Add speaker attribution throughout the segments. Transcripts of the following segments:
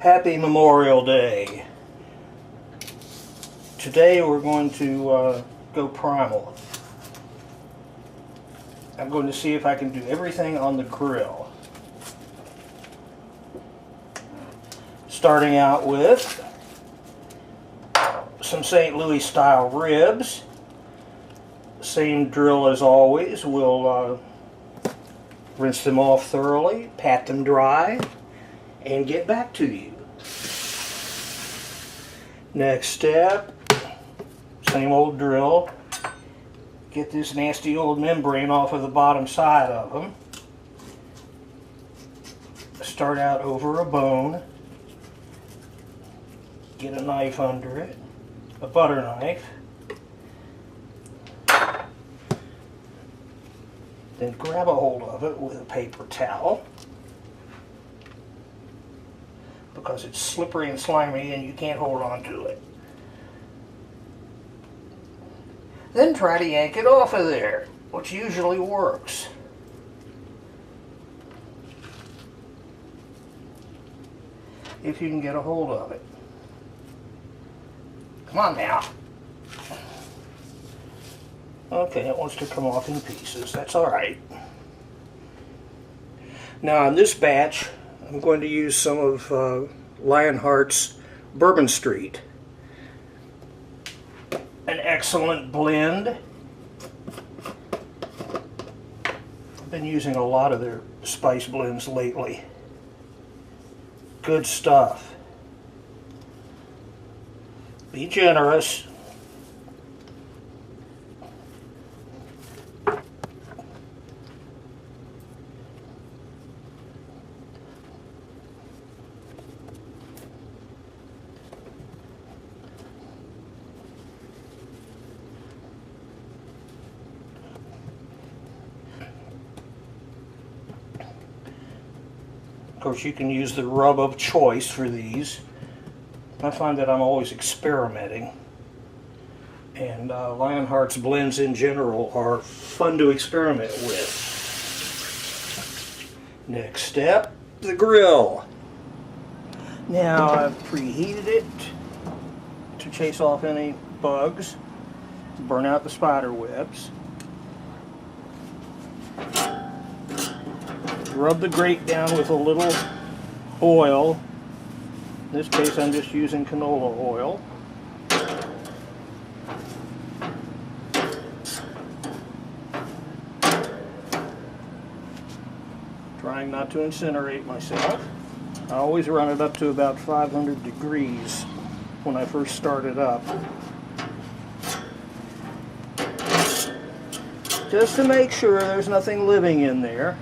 Speaker 1: Happy Memorial Day. Today we're going to go primal. I'm going to see if I can do everything on the grill. Starting out with some St. Louis style ribs. Same drill as always. We'll rinse them off thoroughly, pat them dry, and get back to you. Next step, same old drill. Get this nasty old membrane off of the bottom side of them. Start out over a bone. Get a knife under it, a butter knife. Then grab a hold of it with a paper towel, because it's slippery and slimy and you can't hold on to it. Then try to yank it off of there, which usually works. If you can get a hold of it. Come on now. Okay, it wants to come off in pieces. That's alright. Now on this batch, I'm going to use some of Lionheart's Bourbon Street. An excellent blend. I've been using a lot of their spice blends lately. Good stuff. Be generous. Of course, you can use the rub of choice for these. I find that I'm always experimenting, and Lionheart's blends in general are fun to experiment with. Next step, the grill. Now I've preheated it to chase off any bugs, burn out the spider webs. Rub the grate down with a little oil. In this case, I'm just using canola oil. Trying not to incinerate myself. I always run it up to about 500 degrees when I first start it up, just to make sure there's nothing living in there.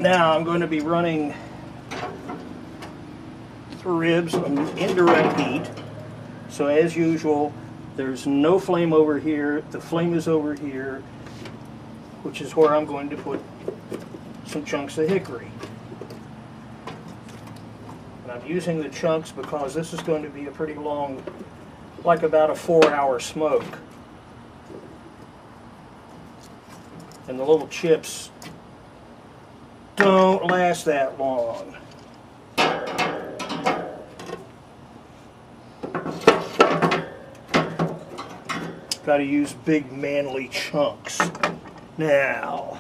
Speaker 1: Now I'm going to be running the ribs on indirect heat. So as usual, there's no flame over here. The flame is over here, which is where I'm going to put some chunks of hickory. And I'm using the chunks because this is going to be a pretty long, like about a 4-hour smoke. And the little chips don't last that long. Got to use big manly chunks. Now,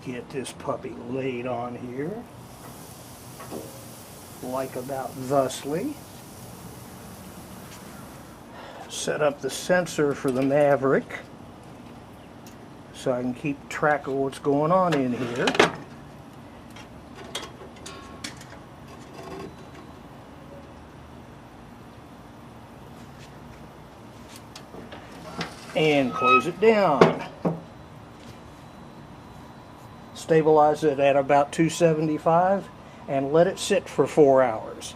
Speaker 1: get this puppy laid on here, like about thusly. Set up the sensor for the Maverick, so I can keep track of what's going on in here. And close it down. Stabilize it at about 275 and let it sit for 4 hours.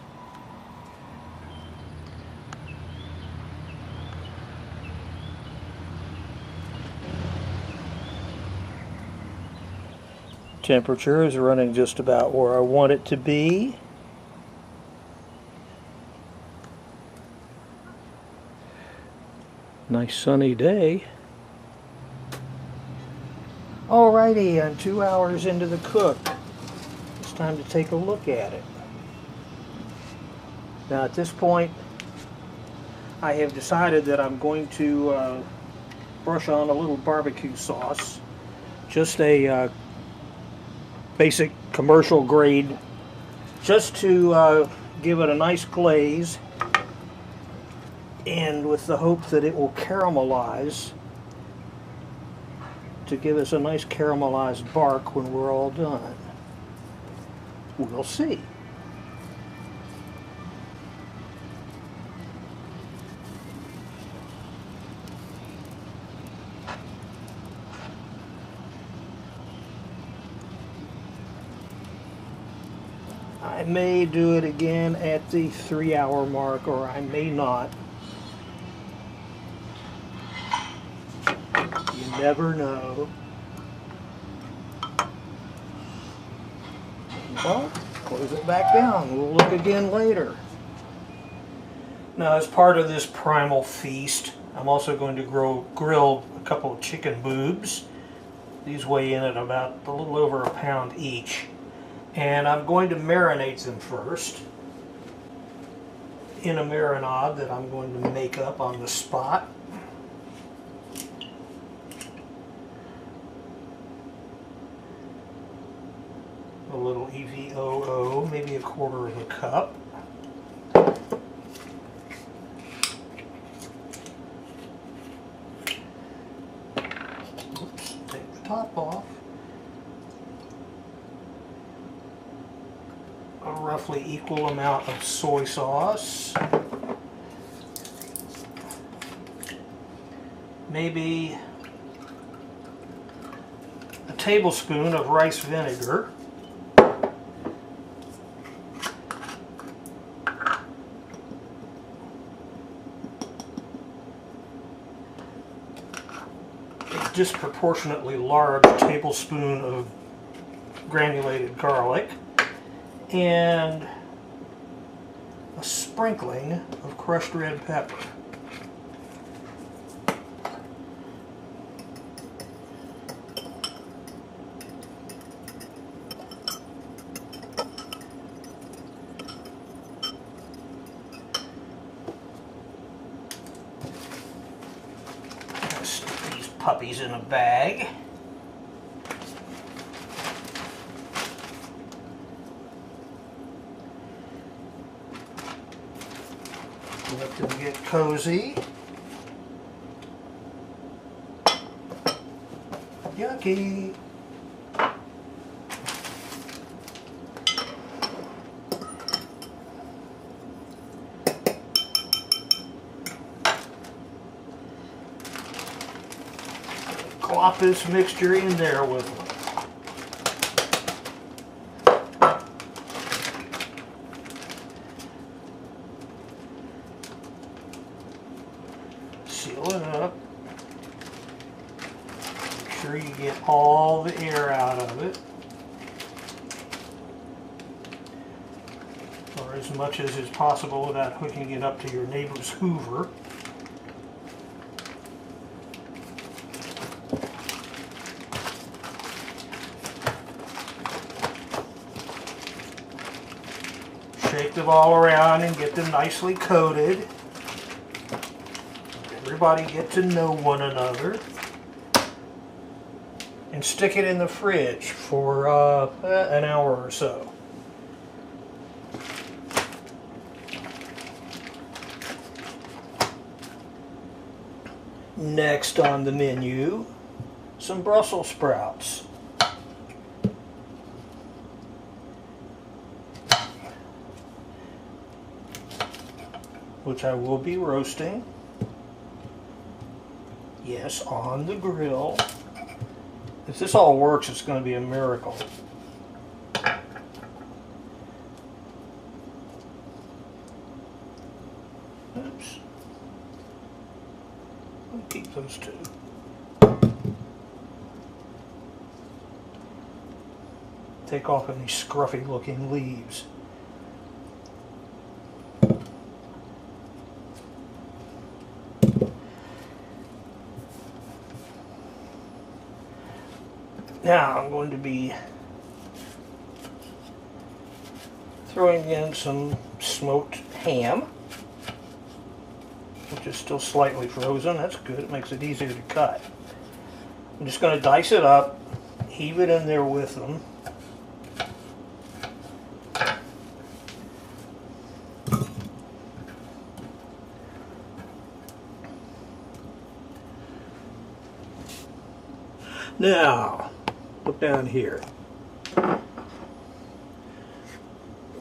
Speaker 1: Temperature is running just about where I want it to be. Nice sunny day. Alrighty, I'm 2 hours into the cook. Let's time to take a look at it. Now at this point, I have decided that I'm going to brush on a little barbecue sauce. Just a basic commercial grade, just to give it a nice glaze, and with the hope that it will caramelize to give us a nice caramelized bark when we're all done. We'll see. I may do it again at the 3-hour mark, or I may not. You never know. Well, close it back down. We'll look again later. Now, as part of this primal feast, I'm also going to grill a couple of chicken boobs. These weigh in at about a little over a pound each. And I'm going to marinate them first in a marinade that I'm going to make up on the spot. A little EVOO, maybe a quarter of a cup. Oops, take the top off. A roughly equal amount of soy sauce. Maybe a tablespoon of rice vinegar. A disproportionately large tablespoon of granulated garlic. And a sprinkling of crushed red pepper. Stick these puppies in a bag. Let them get cozy. Yucky. Glop this mixture in there with them. Seal it up. Make sure you get all the air out of it, or as much as is possible without hooking it up to your neighbor's Hoover. Shake them all around and get them nicely coated. Everybody get to know one another. And stick it in the fridge for an hour or so. Next on the menu, some Brussels sprouts. Which I will be roasting. Yes, on the grill. If this all works, it's going to be a miracle. Oops. I'll keep those two. Take off any scruffy looking leaves. Now I'm going to be throwing in some smoked ham, which is still slightly frozen. That's good. It makes it easier to cut. I'm just going to dice it up, heave it in there with them. Now, look down here.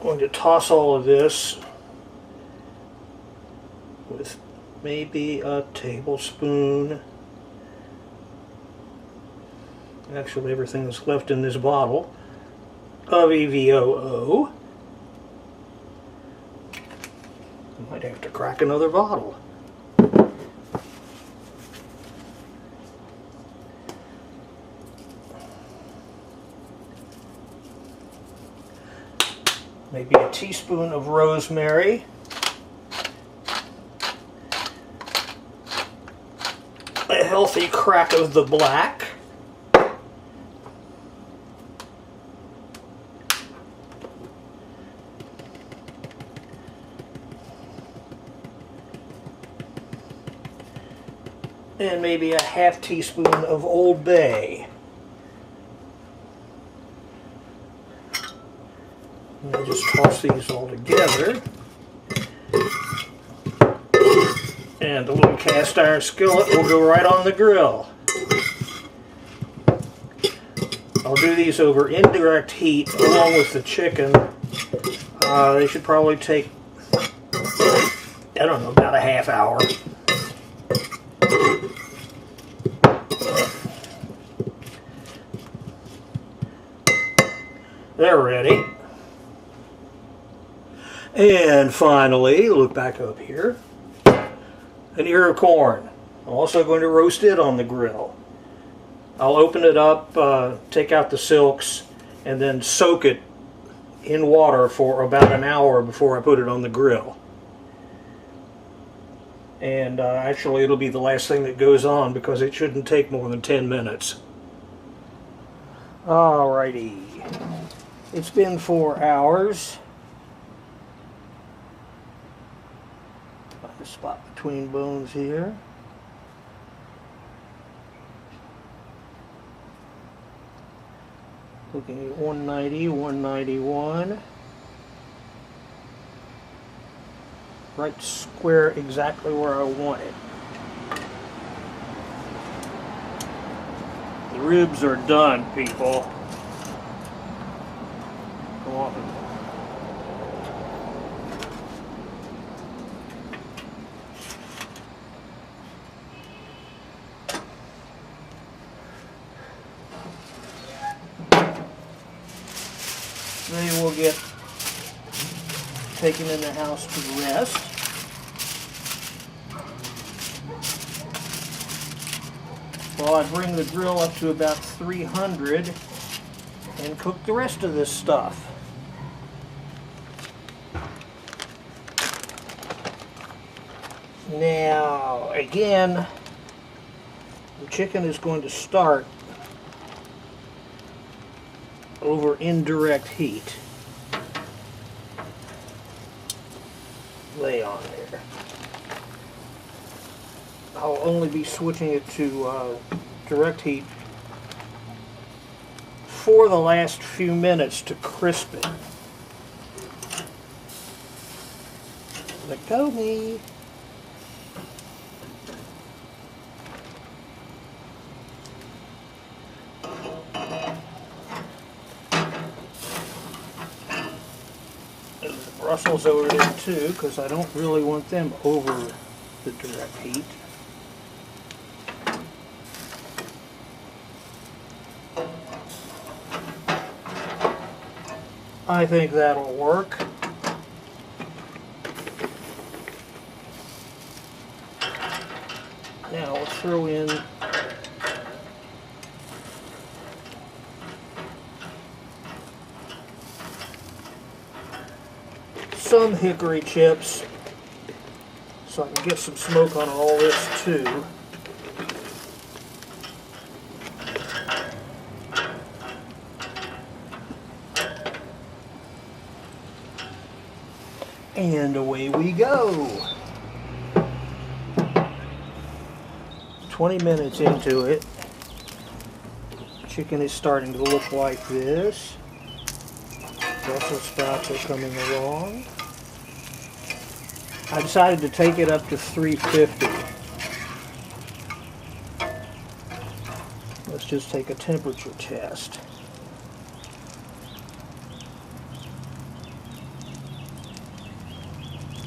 Speaker 1: I'm going to toss all of this with maybe a tablespoon. Actually, everything that's left in this bottle of EVOO. I might have to crack another bottle. Maybe a teaspoon of rosemary. A healthy crack of the black. And maybe a half teaspoon of Old Bay. And I just toss these all together. And the little cast iron skillet will go right on the grill. I'll do these over indirect heat along with the chicken. They should probably take, I don't know, about a half hour. They're ready. And finally, look back up here, an ear of corn. I'm also going to roast it on the grill. I'll open it up, take out the silks, and then soak it in water for about an hour before I put it on the grill. And actually it'll be the last thing that goes on because it shouldn't take more than 10 minutes. Alrighty. It's been 4 hours. Find a spot between bones here. Looking at 190, 191. Right square exactly where I want it. The ribs are done, people. Come on. They will get taken in the house to rest. While I bring the grill up to about 300 and cook the rest of this stuff. Now, again, the chicken is going to start over indirect heat. Lay on there. I'll only be switching it to direct heat for the last few minutes to crisp it. Let go me. Brussels over there too, because I don't really want them over the direct heat. I think that'll work. Now we'll throw in some hickory chips so I can get some smoke on all this too. And away we go. 20 minutes into it. Chicken is starting to look like this. Brussels sprouts are coming along. I decided to take it up to 350. Let's just take a temperature test.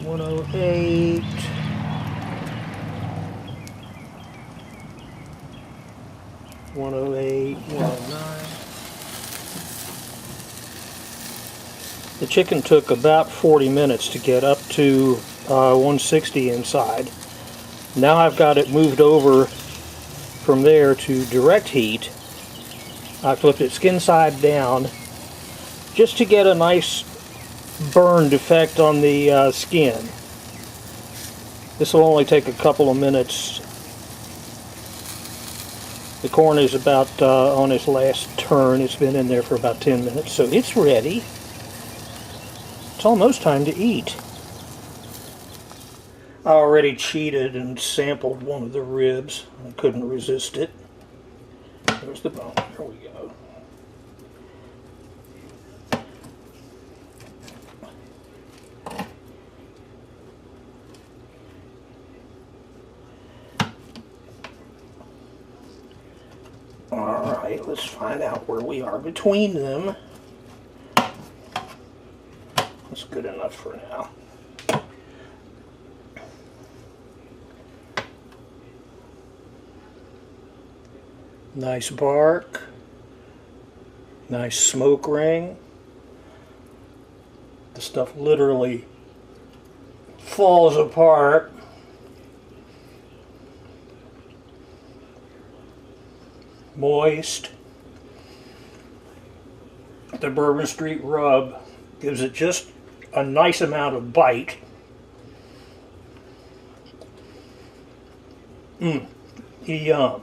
Speaker 1: (108). (108), 109. The chicken took about 40 minutes to get up to 160 inside. Now I've got it moved over from there to direct heat. I flipped it skin side down just to get a nice burned effect on the skin. This will only take a couple of minutes. The corn is about on its last turn. It's been in there for about 10 minutes, so it's ready. It's almost time to eat. I already cheated and sampled one of the ribs. I couldn't resist it. There's the bone. There we go. Alright, let's find out where we are between them. That's good enough for now. Nice bark. Nice smoke ring. The stuff literally falls apart. Moist. The Bourbon Street rub gives it just a nice amount of bite. Yum.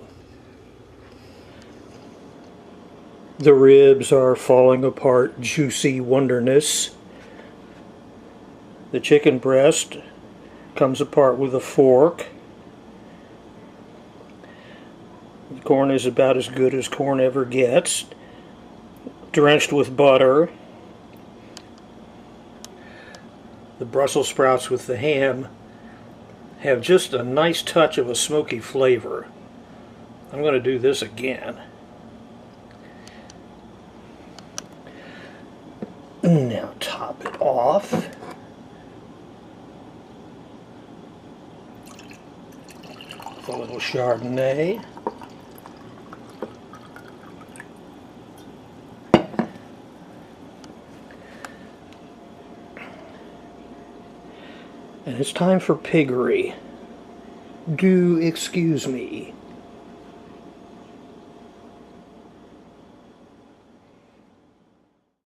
Speaker 1: The ribs are falling apart, juicy wonderness. The chicken breast comes apart with a fork. The corn is about as good as corn ever gets, drenched with butter. The Brussels sprouts with the ham have just a nice touch of a smoky flavor. I'm going to do this again. Now top it off. With a little Chardonnay. And it's time for piggery. Do excuse me.